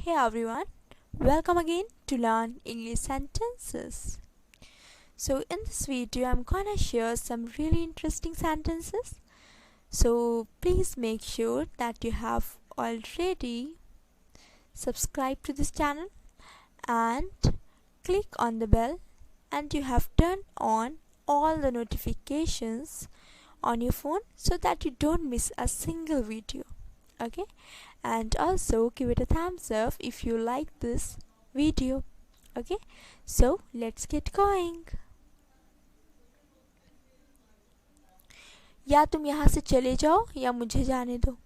Hey everyone, welcome again to learn English sentences. So, in this video, I'm gonna share some really interesting sentences. So, please make sure that you have already subscribed to this channel and click on the bell, and you have turned on all the notifications on your phone so that you don't miss a single video. Okay, and also give it a thumbs up if you like this video. Okay, so let's get going. या तुम यहाँ से चले जाओ या मुझे जाने दो.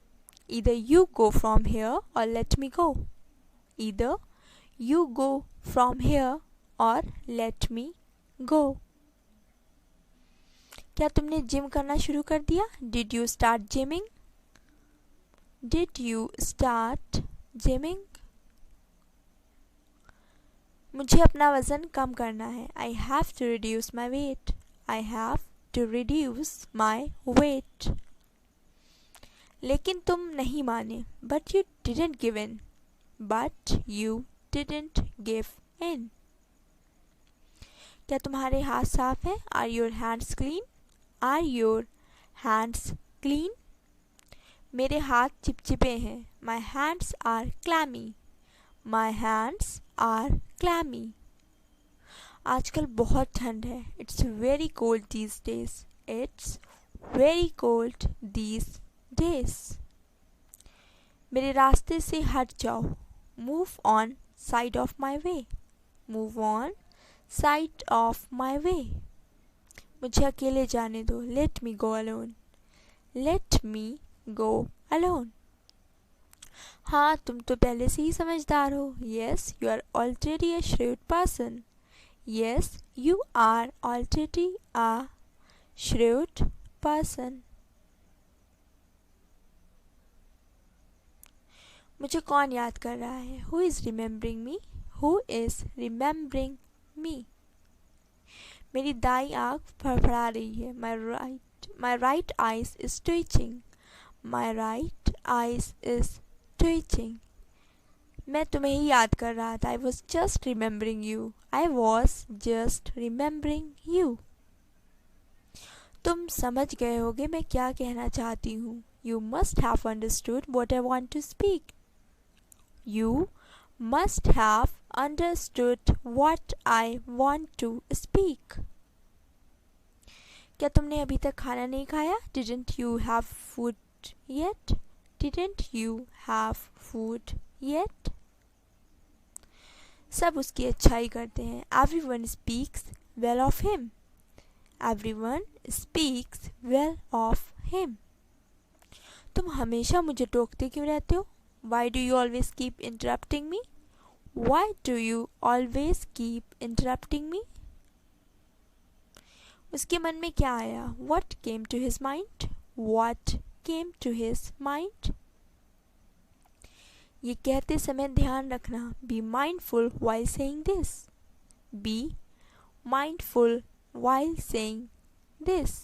Either you go from here or let me go. Either you go from here or let me go. क्या तुमने जिम करना शुरू कर दिया? Did you start gymming? Did you start gymming? मुझे अपना वज़न कम करना है. I have to reduce my weight. I have to reduce my weight. लेकिन तुम नहीं माने. But you didn't give in. But you didn't give in. क्या तुम्हारे हाथ साफ हैं? Are your hands clean? Are your hands clean? मेरे हाथ चिपचिपे हैं. My hands are clammy. My hands are clammy. आजकल बहुत ठंड है. It's very cold these days. It's very cold these days. मेरे रास्ते से हट जाओ. Move on side of my way. Move on side of my way. मुझे अकेले जाने दो. Let me go alone. Let me go alone. हाँ, तुम तो पहले से ही समझदार हो. Yes, you are already a shrewd person. Yes, you are already a shrewd person. मुझे कौन याद कर रहा है? Who is remembering me? Who is remembering me? मेरी दाई आँख फड़फड़ा रही है. My right eyes is twitching. My right eyes is twitching. मैं तुम्हें ही याद कर रहा था. I was just remembering you. I was just remembering you. तुम समझ गए होगे मैं क्या कहना चाहती हूँ. You must have understood what I want to speak. You must have understood what I want to speak. क्या तुमने अभी तक खाना नहीं खाया? Didn't you have food yet? Didn't you have food yet? सब उसकी अच्छाई करते हैं. Everyone speaks well of him. Everyone speaks well of him. तुम हमेशा मुझे टोकते क्यों रहते हो? Why do you always keep interrupting me? Why do you always keep interrupting me? उसके मन में क्या आया? What came to his mind? What came to his mind? ये कहते समय ध्यान रखना. Be mindful while saying this. Be mindful while saying this.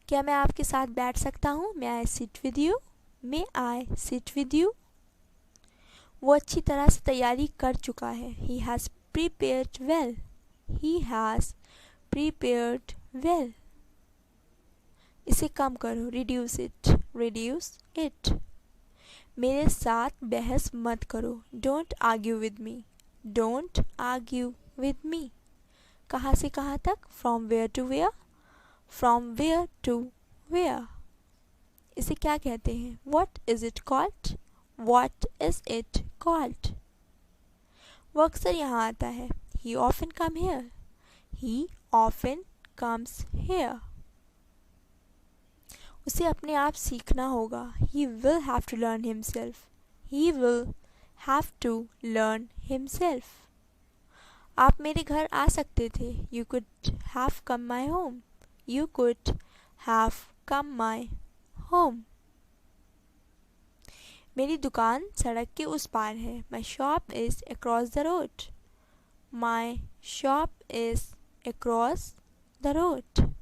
क्या मैं आपके साथ बैठ सकता हूँ? May I sit with you? May I sit with you? वो अच्छी तरह से तैयारी कर चुका है. He has prepared well. He has prepared well. इसे कम करो. Reduce it. Reduce it. मेरे साथ बहस मत करो. Don't argue with me. Don't argue with me. कहाँ से कहाँ तक? From where to where? From where to where? इसे क्या कहते हैं? What is it called? What is it called? वो अक्सर यहाँ आता है. He often come here. He often comes here. उसे अपने आप सीखना होगा. He will have to learn himself. He will have to learn himself. आप मेरे घर आ सकते थे. You could have come my home. You could have come my home. मेरी दुकान सड़क के उस पार है. My shop is across the road. My shop is across the road.